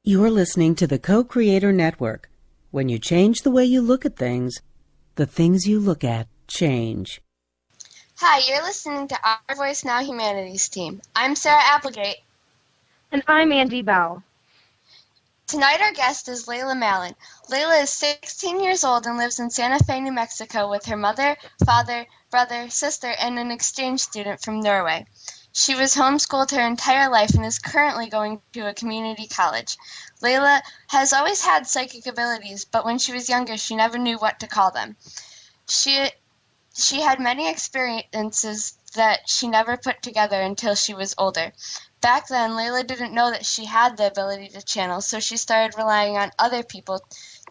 You're listening to the Co-Creator Network. When you change the way you look at things, the things you look at change. Hi, you're listening to Our Voice Now Humanities Team. I'm Sarah Applegate. And I'm Andy Belle. Tonight our guest is Layla Malin. Layla is 16 years old and lives in Santa Fe, New Mexico with her mother, father, brother, sister, and an exchange student from Norway. She was homeschooled her entire life and is currently going to a community college. Layla has always had psychic abilities, but when she was younger, she never knew what to call them. She had many experiences that she never put together until she was older. Back then, Layla didn't know that she had the ability to channel, so she started relying on other people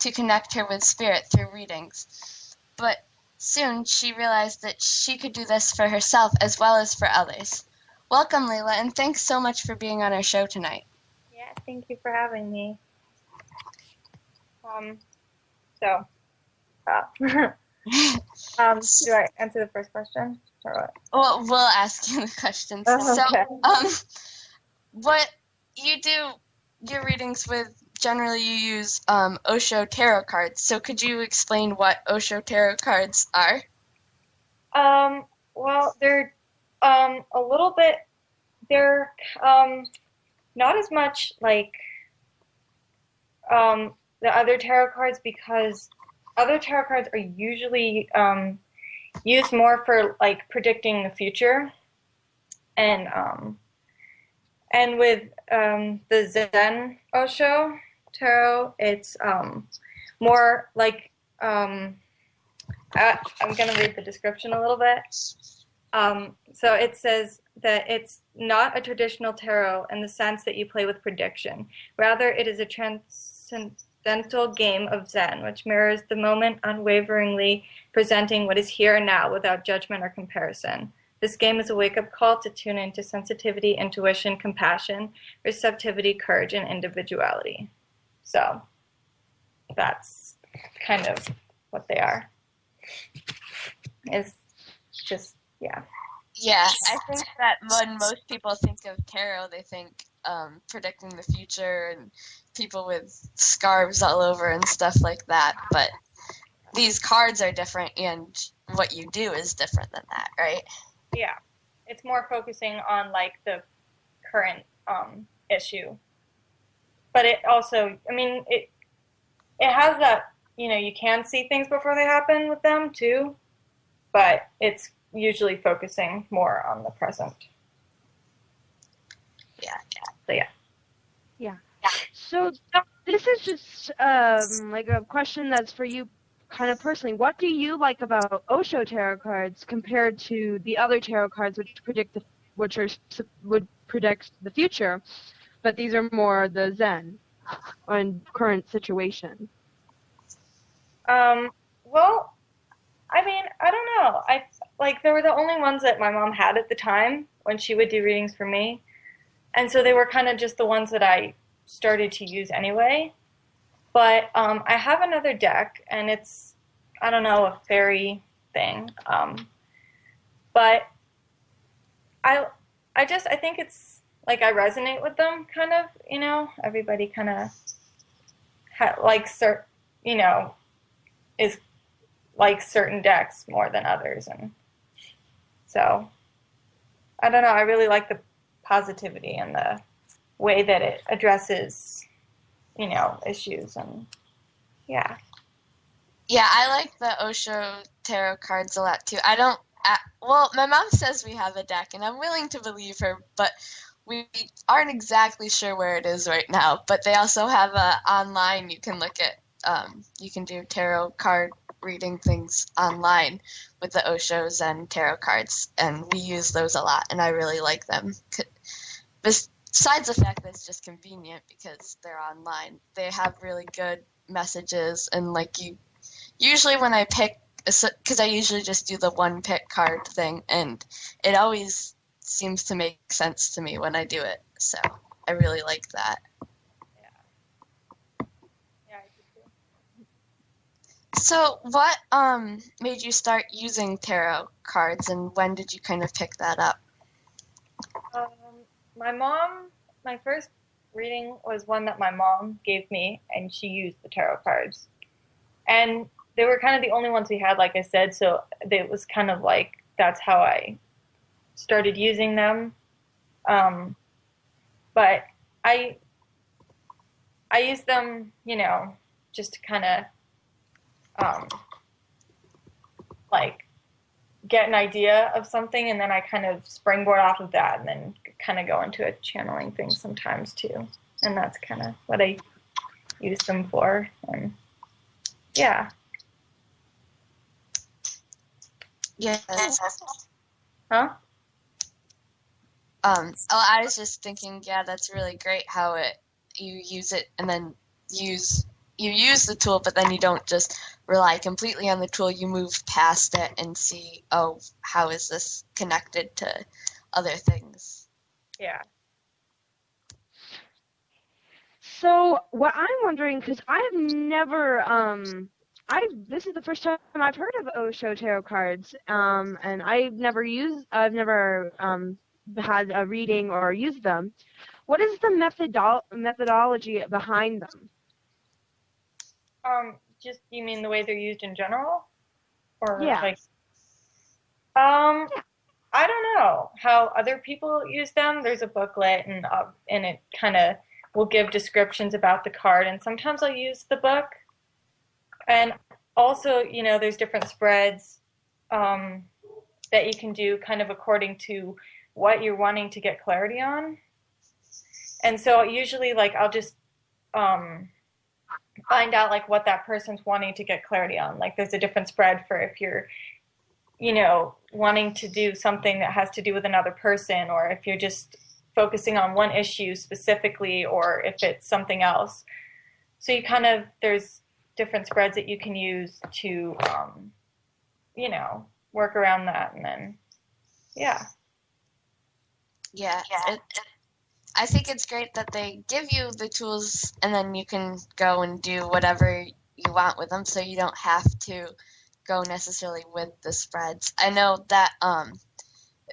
to connect her with spirit through readings. But soon, she realized that she could do this for herself as well as for others. Welcome, Layla, and thanks so much for being on our show tonight. Yeah, thank you for having me. Do I answer the first question or what? Well, we'll ask you the questions. Oh, okay. So, what you do your readings with, generally you use Osho tarot cards. So could you explain what Osho tarot cards are? Well, they're a little bit, they're not as much like the other tarot cards, because other tarot cards are usually used more for like predicting the future, and with the Zen Osho tarot, it's more like I'm gonna read the description a little bit. So it says that it's not a traditional tarot in the sense that you play with prediction. Rather, it is a transcendental game of Zen, which mirrors the moment, unwaveringly presenting what is here and now without judgment or comparison. This game is a wake-up call to tune into sensitivity, intuition, compassion, receptivity, courage, and individuality. So that's kind of what they are. It's just, yeah. Yeah, I think that when most people think of tarot, they think predicting the future and people with scarves all over and stuff like that. But these cards are different, and what you do is different than that, right? Yeah, it's more focusing on like the current issue. But it also, I mean, it has that, you can see things before they happen with them too, but it's usually focusing more on the present. Yeah. So yeah. Yeah. So this is just like a question that's for you kind of personally. What do you like about Osho tarot cards compared to the other tarot cards which would predict the future, but these are more the Zen and current situation? Well, I mean, I don't know. They were the only ones that my mom had at the time when she would do readings for me. And so they were kind of just the ones that I started to use anyway. But I have another deck, and it's, I don't know, a fairy thing. But I think it's like I resonate with them kind of, everybody kind of is like certain decks more than others. And so, I don't know, I really like the positivity and the way that it addresses, issues, and yeah. Yeah, I like the Osho tarot cards a lot too. Well, my mom says we have a deck, and I'm willing to believe her, but we aren't exactly sure where it is right now. But they also have online, you can look at, you can do tarot card reading things online with the Oshos and tarot cards, and we use those a lot, and I really like them. Besides the fact that it's just convenient because they're online, they have really good messages, and usually when I pick, because I usually just do the one pick card thing, and it always seems to make sense to me when I do it, so I really like that. Yeah, I do too. So what made you start using tarot cards, and when did you kind of pick that up? My mom, my first reading was one that my mom gave me, and she used the tarot cards. And they were kind of the only ones we had, like I said, so it was kind of like that's how I started using them. But I use them, just to kind of like get an idea of something, and then I kind of springboard off of that, and then kind of go into a channeling thing sometimes too. And that's kind of what I use them for. And yeah. Yeah. Huh? I was just thinking, yeah, that's really great how you use it and then you use the tool, but then you don't just rely completely on the tool. You move past it and see, oh, how is this connected to other things? Yeah. So what I'm wondering, because I've never, this is the first time I've heard of Osho tarot cards, and I've never had a reading or used them. What is the methodology behind them? Just you mean the way they're used in general, or Yeah. like? I don't know how other people use them. There's a booklet, and it kind of will give descriptions about the card, and sometimes I'll use the book. And also, there's different spreads that you can do kind of according to what you're wanting to get clarity on. And so usually, like, I'll just find out, like, what that person's wanting to get clarity on. Like, there's a different spread for if you're, wanting to do something that has to do with another person, or if you're just focusing on one issue specifically, or if it's something else. So there's different spreads that you can use to, work around that, and then, yeah. Yeah. I think it's great that they give you the tools and then you can go and do whatever you want with them, so you don't have to go necessarily with the spreads. I know that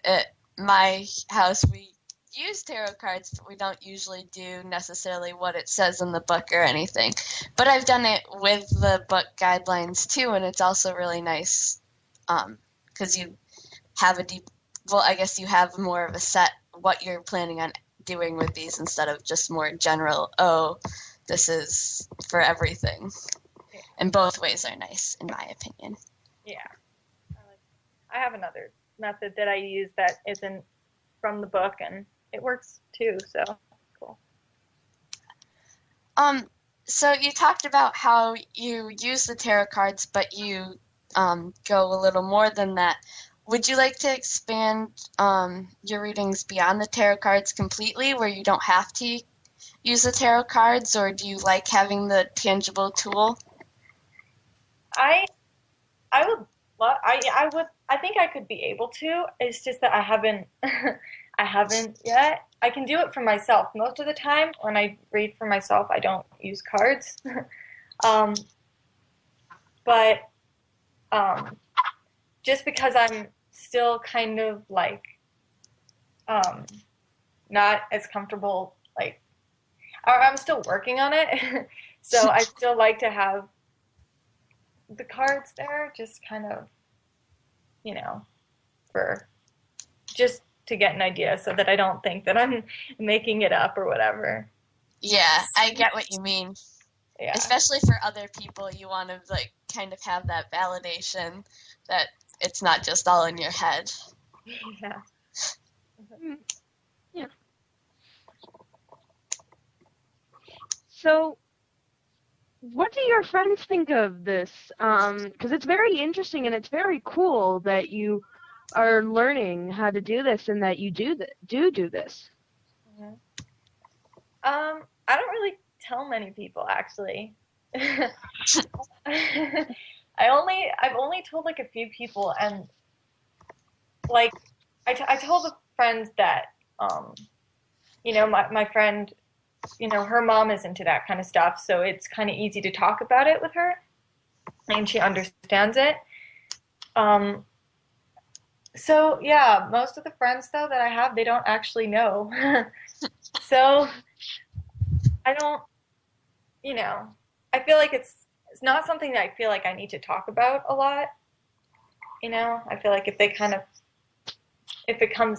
at my house we use tarot cards, but we don't usually do necessarily what it says in the book or anything. But I've done it with the book guidelines too, and it's also really nice because you have I guess you have more of a set what you're planning on doing with these instead of just more general, oh, this is for everything. And both ways are nice, in my opinion. Yeah. I have another method that I use that isn't from the book, and it works too, so cool. So you talked about how you use the tarot cards, but you go a little more than that. Would you like to expand your readings beyond the tarot cards completely, where you don't have to use the tarot cards, or do you like having the tangible tool? I think I could be able to. It's just that I haven't yet. I can do it for myself. Most of the time when I read for myself, I don't use cards. But just because I'm still kind of like not as comfortable, like I'm still working on it. So I still like to have the cards there, just kind of, for just to get an idea, so that I don't think that I'm making it up or whatever. Yeah, I get what you mean. Yeah. Especially for other people, you want to like kind of have that validation that it's not just all in your head. Yeah. Yeah. So, what do your friends think of this? Because it's very interesting and it's very cool that you are learning how to do this and that you do this. Mm-hmm. I don't really tell many people, actually. I've only told like a few people, and like I told the friends that my friend, her mom is into that kind of stuff, so it's kind of easy to talk about it with her, and she understands it. So yeah, most of the friends though that I have, they don't actually know. So I don't, I feel like it's not something that I feel like I need to talk about a lot. I feel like if it comes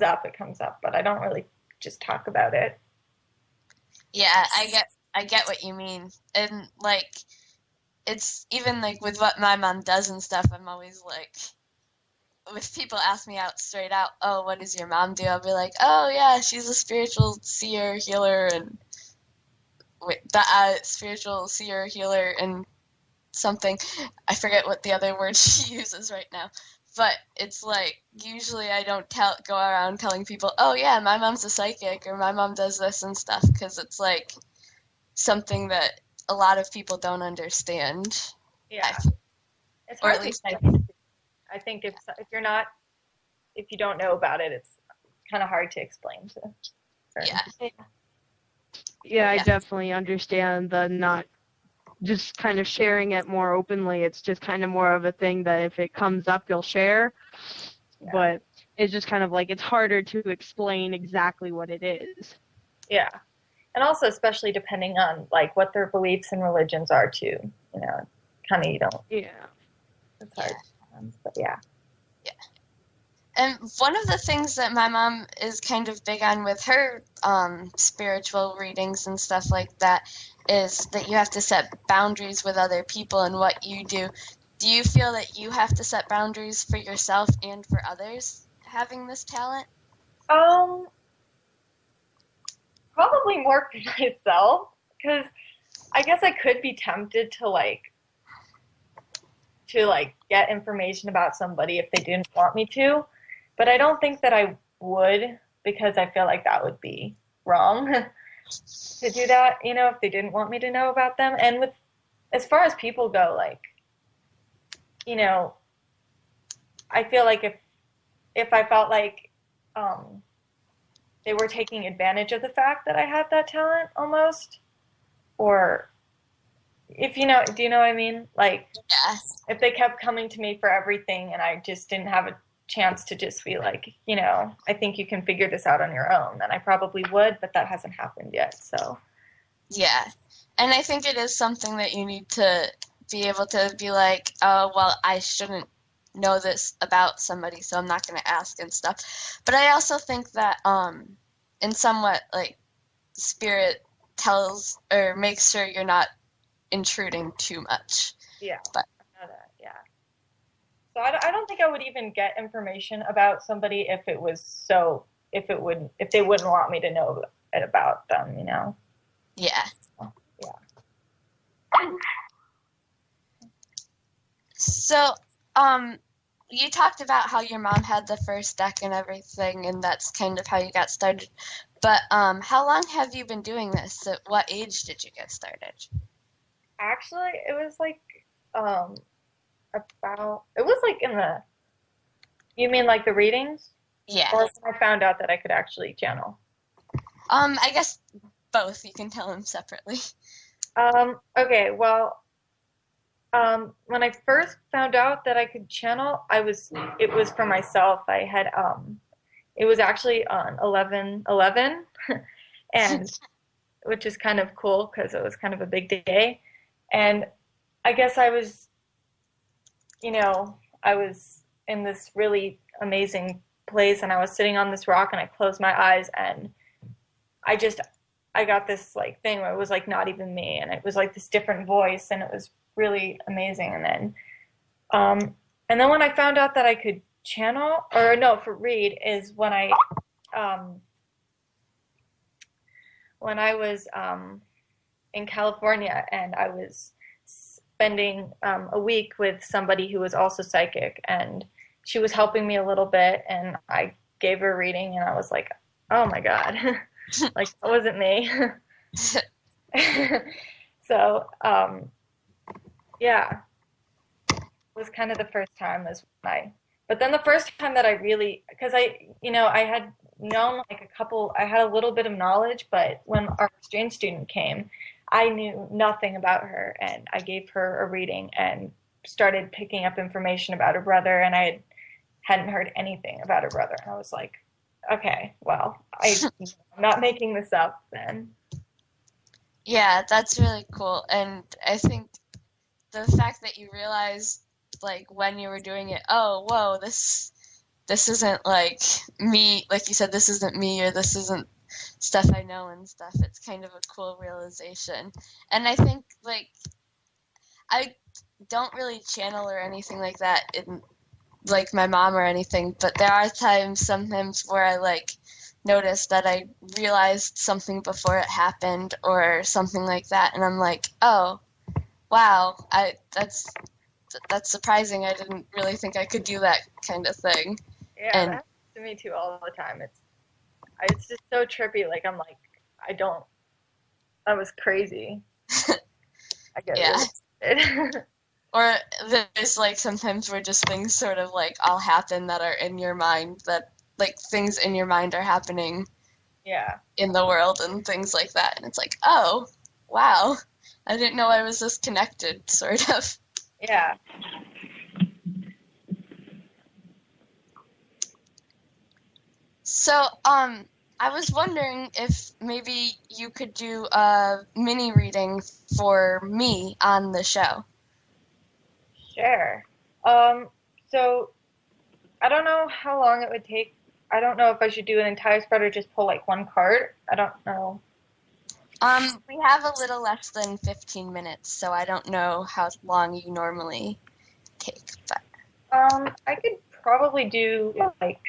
up, it comes up, but I don't really just talk about it. Yeah, I get what you mean. And like it's even like with what my mom does and stuff, I'm always like, if people ask me out straight out, oh, what does your mom do? I'll be like, oh yeah, she's a spiritual seer, healer, and spiritual seer, healer, and something. I forget what the other word she uses right now. But it's like, usually I don't go around telling people, oh yeah, my mom's a psychic, or my mom does this and stuff, because it's like something that a lot of people don't understand. Yeah. It's Or hard at least to I think if you don't know about it, it's kind of hard to explain to certain people. Yeah, I definitely understand the not just kind of sharing it more openly. It's just kind of more of a thing that if it comes up, you'll share. Yeah. But it's just kind of like it's harder to explain exactly what it is. Yeah. And also, especially depending on like what their beliefs and religions are too, kind of you don't. Yeah. It's hard, but yeah. Yeah. And one of the things that my mom is kind of big on with her spiritual readings and stuff like that is that you have to set boundaries with other people and what you do. Do you feel that you have to set boundaries for yourself and for others having this talent? Probably more for myself, because I guess I could be tempted to get information about somebody if they didn't want me to, but I don't think that I would, because I feel like that would be wrong to do that, if they didn't want me to know about them. And as far as people go, I feel like if I felt like they were taking advantage of the fact that I had that talent almost, or if do you know what I mean? Like, Yes. if they kept coming to me for everything and I just didn't have a chance to just be like, I think you can figure this out on your own, then I probably would, but that hasn't happened yet, so. Yeah. And I think it is something that you need to be able to be like, oh, well, I shouldn't know this about somebody, so I'm not going to ask and stuff. But I also think that in somewhat like spirit tells or makes sure you're not intruding too much. Yeah, but I know that, yeah. So I don't think I would even get information about somebody if they wouldn't want me to know it about them, Yeah. Yeah. So, you talked about how your mom had the first deck and everything, and that's kind of how you got started. But how long have you been doing this? At what age did you get started? Actually, it was like it was like you mean like the readings? Yeah. Or when I found out that I could actually channel? I guess both. You can tell them separately. Okay, well, when I first found out that I could channel, it was for myself. I had, it was actually on 11/11, and which is kind of cool because it was kind of a big day. And I guess I was in this really amazing place, and I was sitting on this rock, and I closed my eyes, and I got this like thing where it was like not even me, and it was like this different voice, and it was really amazing. And then when I found out that I could channel, or no, for read, is when I was in California, and I was spending a week with somebody who was also psychic, and she was helping me a little bit, and I gave her a reading, and I was like, oh my God, like that wasn't me. So yeah, it was kind of the first time but then the first time that I really, because I had known I had a little bit of knowledge, but when our exchange student came, I knew nothing about her, and I gave her a reading and started picking up information about her brother, and I hadn't heard anything about her brother. And I was like, okay, well, I'm not making this up then. Yeah, that's really cool. And I think the fact that you realized like when you were doing it, oh, whoa, this isn't like me, like you said, this isn't me or this isn't stuff I know and stuff. It's kind of a cool realization. And I think like I don't really channel or anything like that in like my mom or anything, but there are sometimes where I like notice that I realized something before it happened or something like that, and I'm like, oh, wow, I that's surprising. I didn't really think I could do that kind of thing. Yeah, that And happens to me too all the time. It's just so trippy. Like I'm like, I don't. That was crazy. I get yeah, really excited. or there's like sometimes where just things sort of like all happen that are in your mind that like things in your mind are happening Yeah. in the world and things like that. And it's like, oh, wow, I didn't know I was this connected, sort of. Yeah. So, I was wondering if maybe you could do a mini reading for me on the show. Sure. Um. So I don't know how long it would take. I don't know if I should do an entire spread or just pull like one card. I don't know. We have a little less than 15 minutes, so I don't know how long you normally take, but I could probably do like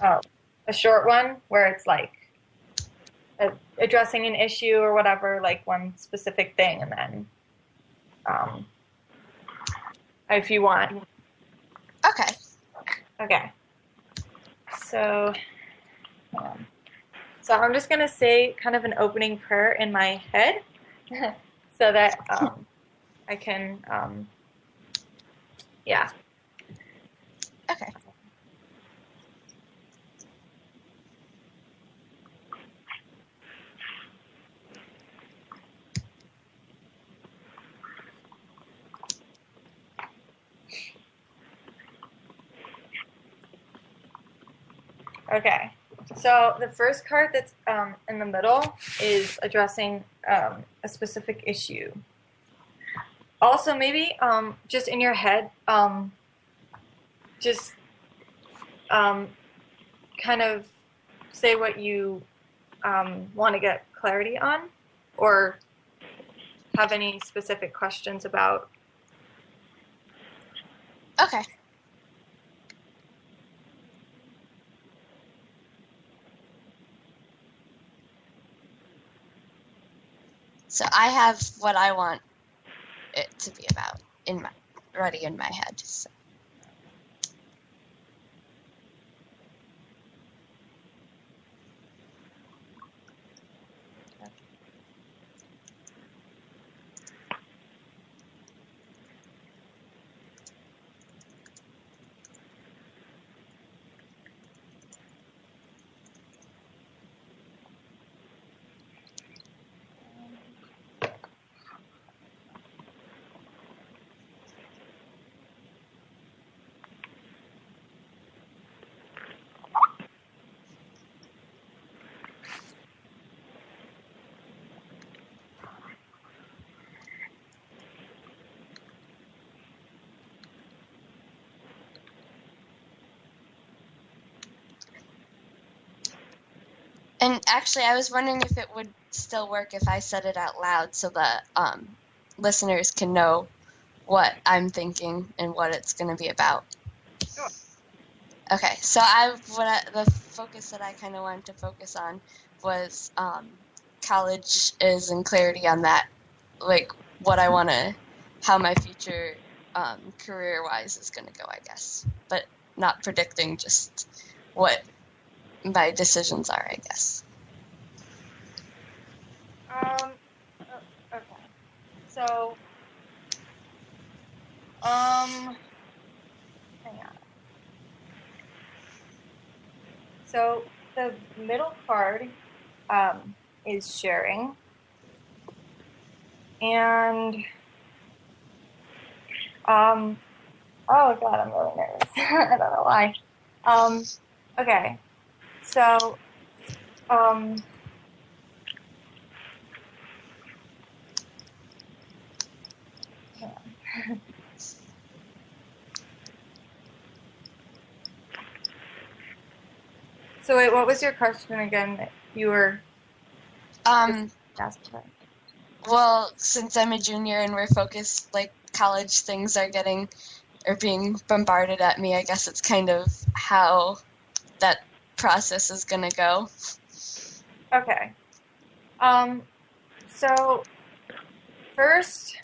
uh, a short one where it's like addressing an issue or whatever, like one specific thing, and then um, if you want. okay. Okay. So, um, so I'm just gonna say kind of an opening prayer in my head, so that I can, yeah. Okay. Okay. So the first card that's in the middle is addressing a specific issue. Also, maybe just in your head, just um, kind of say what you want to get clarity on, or have any specific questions about. Okay. So I have what I want it to be about in my ready in my head. So. And actually, I was wondering if it would still work if I said it out loud so that listeners can know what I'm thinking and what it's going to be about. Sure. Okay, so the focus that I kind of wanted to focus on was college is and clarity on that, like what I want to, how my future career-wise is going to go, I guess, but not predicting, just what my decisions are, I guess. Okay. So, hang on. So the middle card is sharing, and oh god, I'm really nervous. I don't know why. Okay, so um, Yeah. So wait, what was your question again that you were asked about? Well, since I'm a junior and we're focused, like college things are being bombarded at me, I guess it's kind of how that process is gonna go. Okay. So first,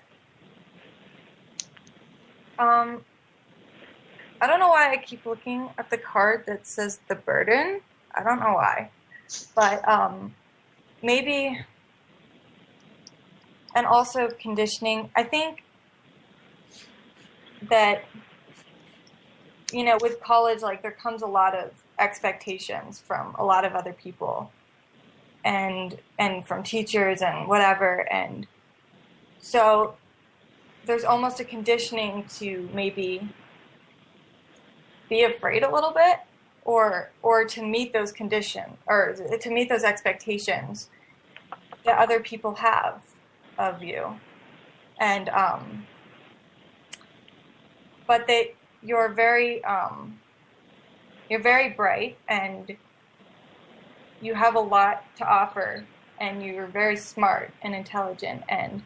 I don't know why I keep looking at the card that says the burden. I don't know why, but maybe, and also conditioning. I think that, with college, like there comes a lot of expectations from a lot of other people and from teachers and whatever. And so there's almost a conditioning to maybe be afraid a little bit or to meet those conditions or to meet those expectations that other people have of you. And but you're very bright and you have a lot to offer and you're very smart and intelligent, and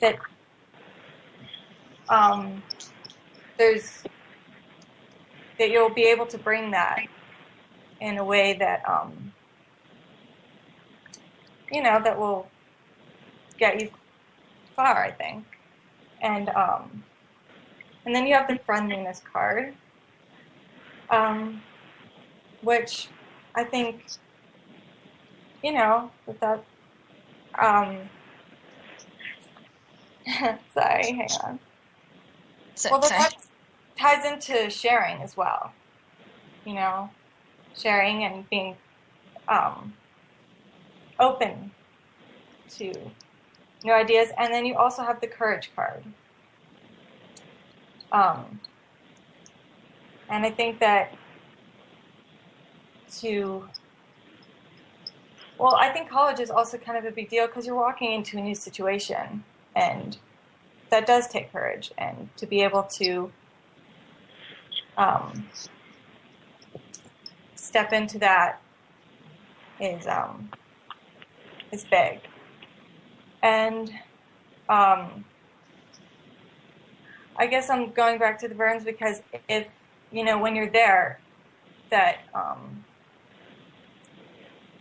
that there's that you'll be able to bring that in a way that that will get you far, I think. And then you have the friendliness card, which I think, that sorry, hang on. So, Well, that ties into sharing as well, sharing and being open to new ideas. And then you also have the courage card. And I think that I think college is also kind of a big deal because you're walking into a new situation, and that does take courage, and to be able to step into that is big. And I guess I'm going back to the burns because if when you're there, that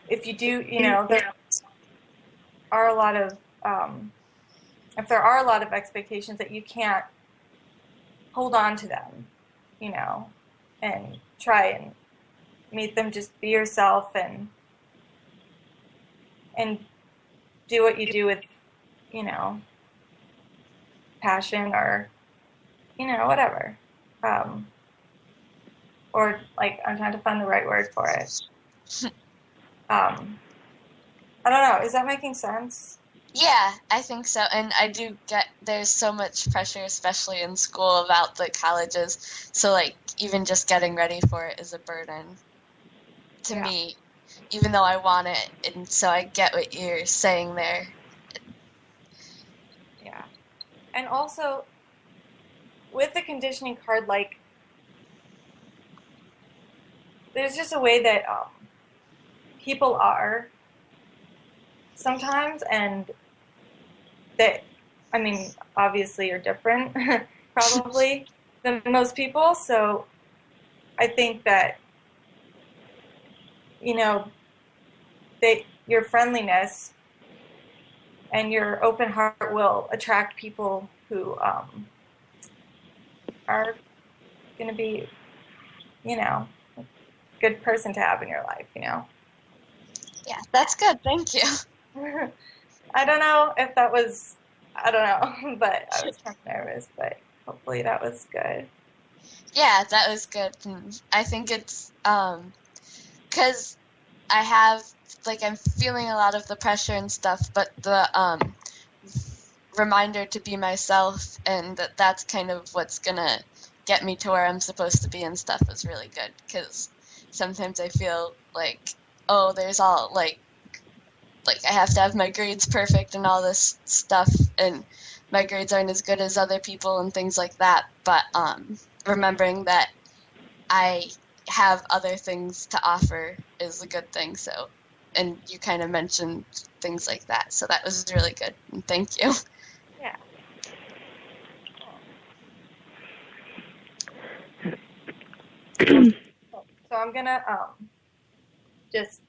if you do, there are a lot of if there are a lot of expectations that you can't hold on to them, and try and meet them, just be yourself and do what you do with, passion or, whatever. Or like, I'm trying to find the right word for it. I don't know. Is that making sense? yeah, I think so. And I do there's so much pressure, especially in school, about the colleges. So, like, even just getting ready for it is a burden to me, even though I want it. And so I get what you're saying there. Yeah. And also, with the conditioning card, like, there's just a way that people are sometimes, and that, obviously are different, probably, than most people. So I think that, your friendliness and your open heart will attract people who are going to be, a good person to have in your life, Yeah, that's good. Thank you. I don't know if that was, I don't know, but I was kind of nervous, but hopefully that was good. Yeah, that was good. And I think it's because I have, like, I'm feeling a lot of the pressure and stuff, but the reminder to be myself and that's kind of what's gonna get me to where I'm supposed to be and stuff is really good, because sometimes I feel like, oh, there's all like like I have to have my grades perfect and all this stuff, and my grades aren't as good as other people and things like that. But remembering that I have other things to offer is a good thing. So, and you kind of mentioned things like that, so that was really good. And thank you. Yeah. So I'm gonna just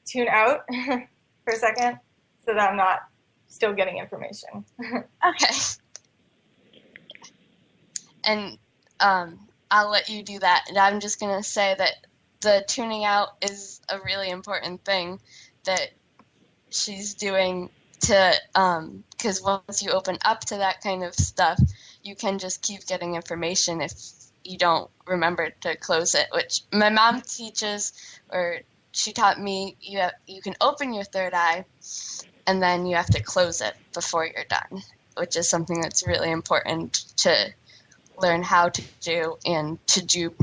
tune out for a second so that I'm not still getting information. Okay. And I'll let you do that. And I'm just going to say that the tuning out is a really important thing that she's doing to, because once you open up to that kind of stuff, you can just keep getting information if you don't remember to close it, which my mom teaches, or she taught me, you can open your third eye and then you have to close it before you're done, which is something that's really important to learn how to do, and to do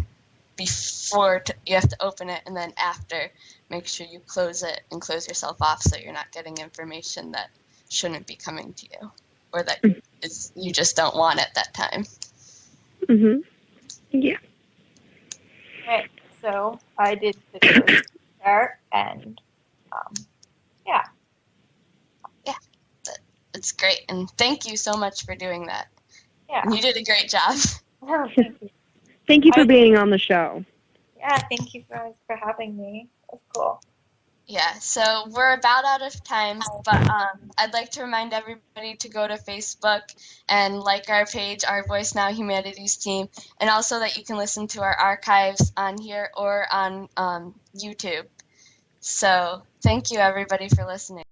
before you have to open it, and then after make sure you close it and close yourself off so you're not getting information that shouldn't be coming to you, or that you just don't want at that time. Mhm. Yeah. Okay, so I did the close there, and yeah. It's great, and thank you so much for doing that. Yeah. And you did a great job. Oh, thank you. Thank you for being on the show. Yeah, thank you guys for having me. That's cool. Yeah, so we're about out of time, but I'd like to remind everybody to go to Facebook and like our page, Our Voice Now Humanities Team, and also that you can listen to our archives on here or on YouTube. So thank you, everybody, for listening.